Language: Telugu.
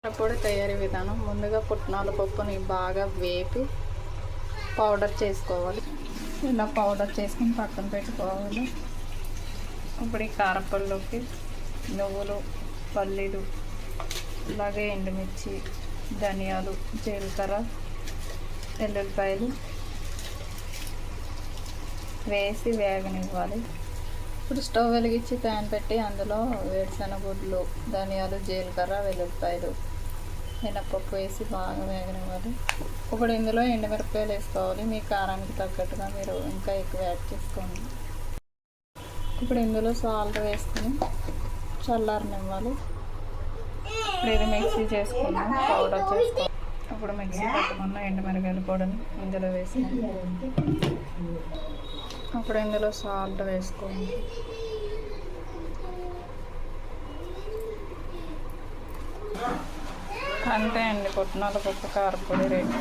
పొడి తయారీ విధానం. ముందుగా పుట్నాల పప్పుని బాగా వేపి పౌడర్ చేసుకోవాలి. ఇలా పౌడర్ చేసుకుని పక్కన పెట్టుకోవాలి. ఇప్పుడు ఈ కారపొడిలోకి నువ్వులు, పల్లీలు, అలాగే ఎండుమిర్చి, ధనియాలు, జీలకర్ర, ఎల్లుల్లిపాయలు వేసి వేగనివ్వాలి. ఇప్పుడు స్టవ్ వెలిగించి ప్యాన్ పెట్టి అందులో వేరుశనగగుడ్లు, ధనియాలు, జీలకర్ర, వెల్లుల్లిపాయలు, మినపప్పు వేసి బాగా వేగనివ్వాలి. ఇప్పుడు ఇందులో ఎండుమిరపకాయలు వేసుకోవాలి. మీ కారానికి తగ్గట్టుగా మీరు ఇంకా ఎక్కువ యాడ్ చేసుకోండి. ఇప్పుడు ఇందులో సాల్ట్ వేసుకుని చల్లారనివ్వాలి. ఇప్పుడు ఇది మిక్సీ చేసుకున్నాం, పౌడర్ చేసుకోవాలి. ఇప్పుడు మిక్సీ పట్టుకున్న ఎండుమిరపకాయల పొడిని ఇందులో వేసి అప్పుడు ఇందులో సాల్ట్ వేసుకోండి. అంతే అండి, పుట్నాల పప్పు కారపొడి రెడీ.